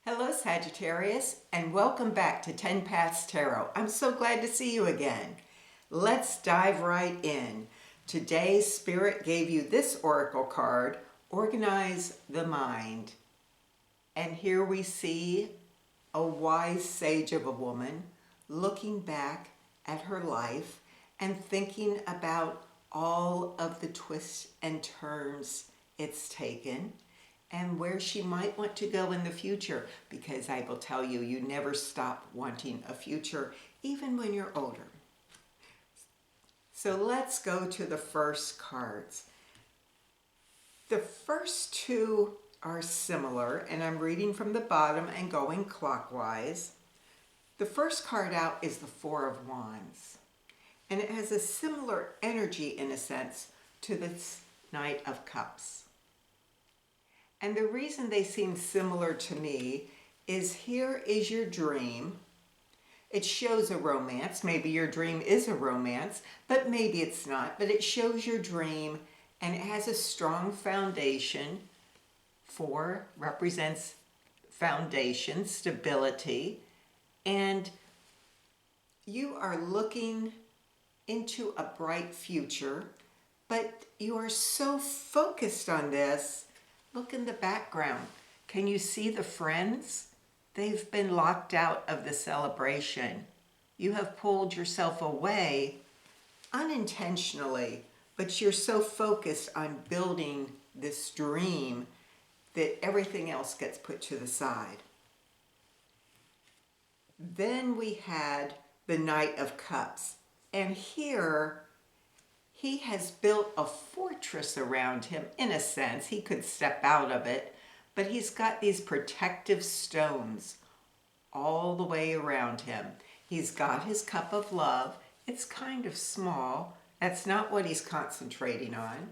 Hello Sagittarius, and welcome back to TenPaths Tarot. I'm so glad to see you again. Let's dive right in. Today, Spirit gave you this oracle card, Organize the Mind. And here we see a wise sage of a woman looking back at her life and thinking about all of the twists and turns it's taken and where she might want to go in the future, because I will tell you, you never stop wanting a future, even when you're older. So let's go to the first cards. The first two are similar, and I'm reading from the bottom and going clockwise. The first card out is the Four of Wands, and it has a similar energy, in a sense, to this Knight of Cups. And the reason they seem similar to me is here is your dream. It shows a romance. Maybe your dream is a romance, but maybe it's not. But it shows your dream, and it has a strong foundation. Four represents foundation, stability, and you are looking into a bright future, but you are so focused on this. Look in the background. Can you see the friends? They've been locked out of the celebration. You have pulled yourself away unintentionally, but you're so focused on building this dream that everything else gets put to the side. Then we had the Knight of Cups, and here he has built a fortress around him. In a sense, he could step out of it, but he's got these protective stones all the way around him. He's got his cup of love. It's kind of small. That's not what he's concentrating on.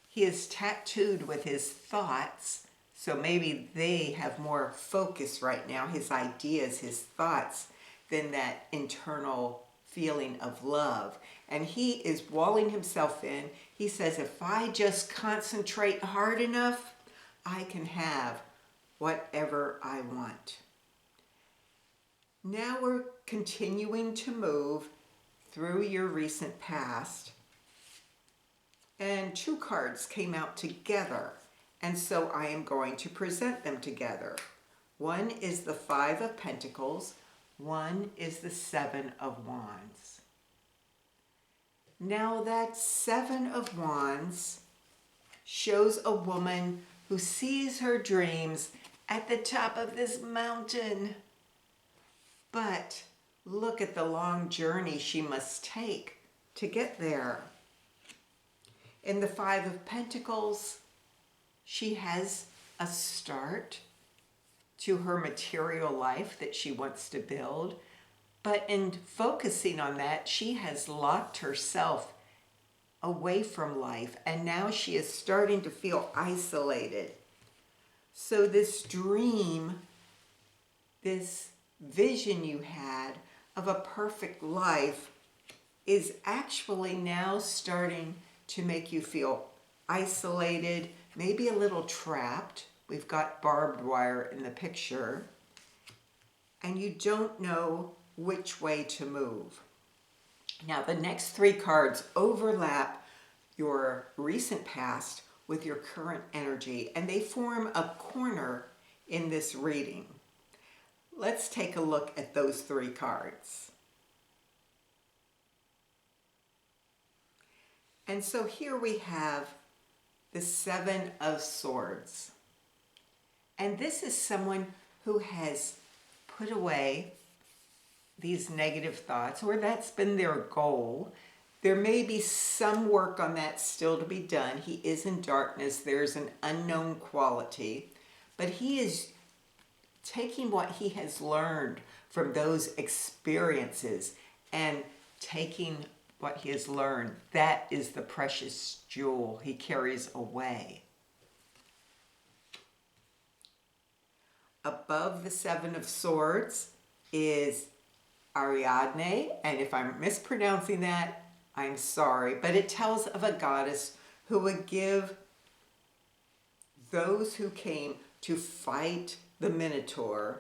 He is tattooed with his thoughts, so maybe they have more focus right now, his ideas, his thoughts, than that internal feeling of love. And he is walling himself in. He says, if I just concentrate hard enough, I can have whatever I want. Now we're continuing to move through your recent past. And two cards came out together. And so I am going to present them together. One is the Five of Pentacles. One is the Seven of Wands. Now that Seven of Wands shows a woman who sees her dreams at the top of this mountain. But look at the long journey she must take to get there. In the Five of Pentacles, she has a start to her material life that she wants to build. But in focusing on that, she has locked herself away from life, and now she is starting to feel isolated. So this dream, this vision you had of a perfect life is actually now starting to make you feel isolated, maybe a little trapped. We've got barbed wire in the picture, and you don't know which way to move. Now, the next three cards overlap your recent past with your current energy, and they form a corner in this reading. Let's take a look at those three cards. And so here we have the Seven of Swords. And this is someone who has put away these negative thoughts, or that's been their goal. There may be some work on that still to be done. He is in darkness. There's an unknown quality. But he is taking what he has learned from those experiences and taking what he has learned. That is the precious jewel he carries away. Above the Seven of Swords is Ariadne, and if I'm mispronouncing that, I'm sorry, but it tells of a goddess who would give those who came to fight the Minotaur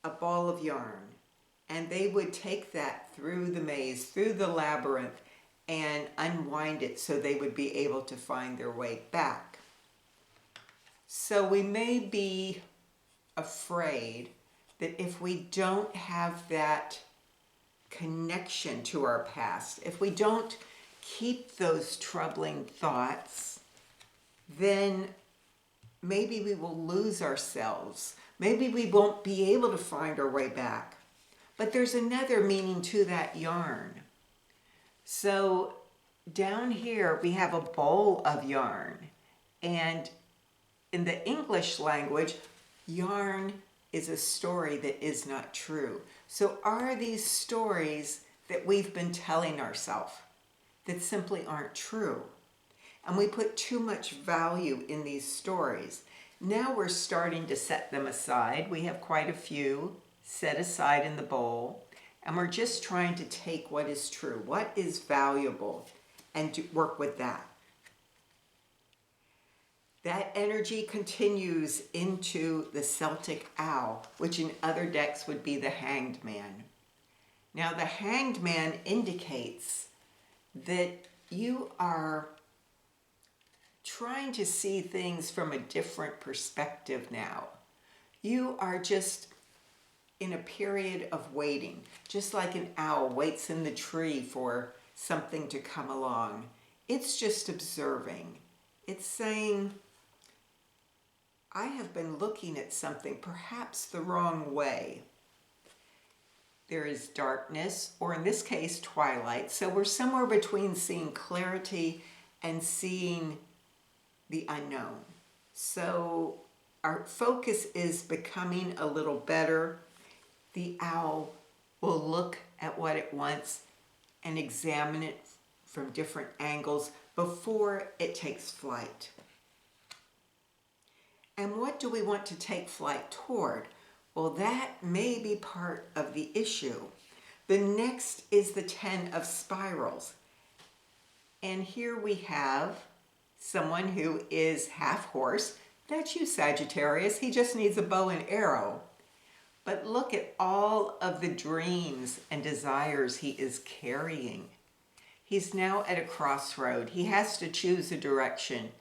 a ball of yarn, and they would take that through the maze, through the labyrinth, and unwind it so they would be able to find their way back. So we may be afraid that if we don't have that connection to our past, if we don't keep those troubling thoughts, then maybe we will lose ourselves. Maybe we won't be able to find our way back. But there's another meaning to that yarn. So down here we have a bowl of yarn, and in the English language, yarn is a story that is not true. So are these stories that we've been telling ourselves that simply aren't true? And we put too much value in these stories. Now we're starting to set them aside. We have quite a few set aside in the bowl, and we're just trying to take what is true, what is valuable, and to work with that. That energy continues into the Celtic owl, which in other decks would be the Hanged Man. Now the Hanged Man indicates that you are trying to see things from a different perspective now. You are just in a period of waiting, just like an owl waits in the tree for something to come along. It's just observing. It's saying, I have been looking at something perhaps the wrong way. There is darkness, or in this case, twilight. So we're somewhere between seeing clarity and seeing the unknown. So our focus is becoming a little better. The owl will look at what it wants and examine it from different angles before it takes flight. And what do we want to take flight toward? Well, that may be part of the issue. The next is the 10 of spirals. And here we have someone who is half horse. That's you, Sagittarius. He just needs a bow and arrow. But look at all of the dreams and desires he is carrying. He's now at a crossroad. He has to choose a direction.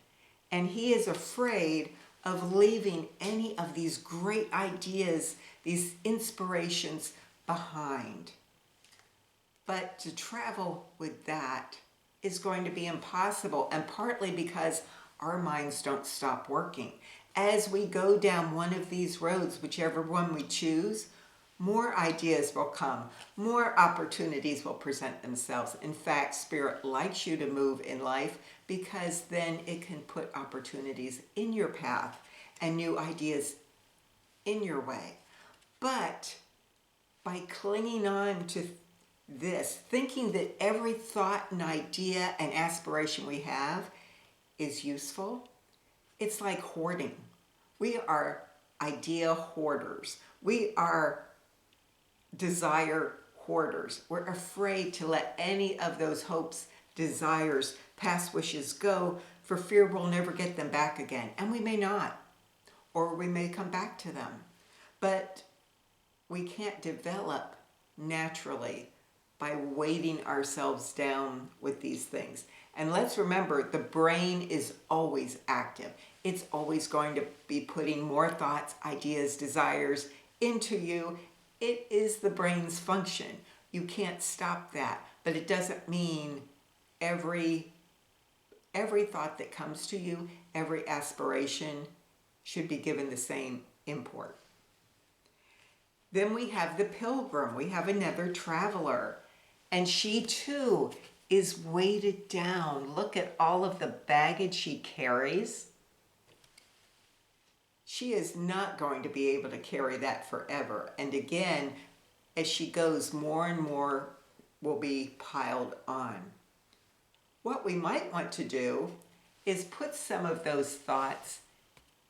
And he is afraid of leaving any of these great ideas, these inspirations behind. But to travel with that is going to be impossible, and partly because our minds don't stop working. As we go down one of these roads, whichever one we choose, more ideas will come, more opportunities will present themselves. In fact, Spirit likes you to move in life because then it can put opportunities in your path and new ideas in your way. But by clinging on to this, thinking that every thought and idea and aspiration we have is useful, it's like hoarding. We are idea hoarders. We are desire hoarders. We're afraid to let any of those hopes, desires, past wishes go for fear we'll never get them back again. And we may not, or we may come back to them. But we can't develop naturally by weighting ourselves down with these things. And let's remember, the brain is always active. It's always going to be putting more thoughts, ideas, desires into you. It is the brain's function. You can't stop that. But it doesn't mean every thought that comes to you, every aspiration should be given the same import. Then we have the pilgrim. We have another traveler. And she too is weighted down. Look at all of the baggage she carries. She is not going to be able to carry that forever. And again, as she goes, more and more will be piled on. What we might want to do is put some of those thoughts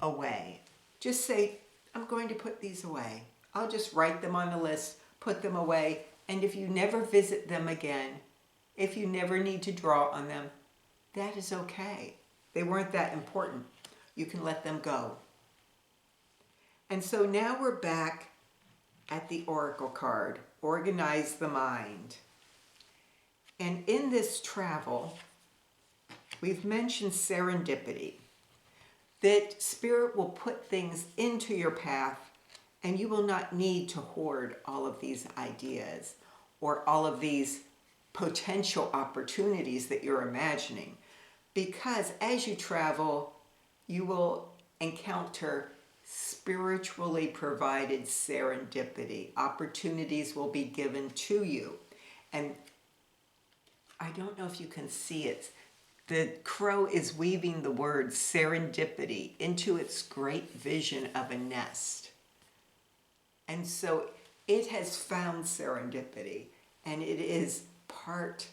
away. Just say, I'm going to put these away. I'll just write them on a list, put them away, and if you never visit them again, if you never need to draw on them, that is okay. They weren't that important. You can let them go. And so now we're back at the Oracle card, Organize the Mind. And in this travel, we've mentioned serendipity, that Spirit will put things into your path and you will not need to hoard all of these ideas or all of these potential opportunities that you're imagining. Because as you travel, you will encounter spiritually provided serendipity. Opportunities will be given to you. And I don't know if you can see it. The crow is weaving the word serendipity into its great vision of a nest. And so it has found serendipity, and it is part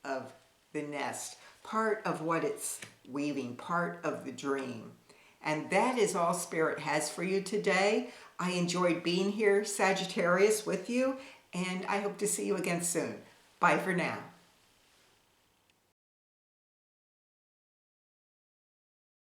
of the nest, part of what it's weaving, part of the dream. And that is all Spirit has for you today. I enjoyed being here, Sagittarius, with you, and I hope to see you again soon. Bye for now.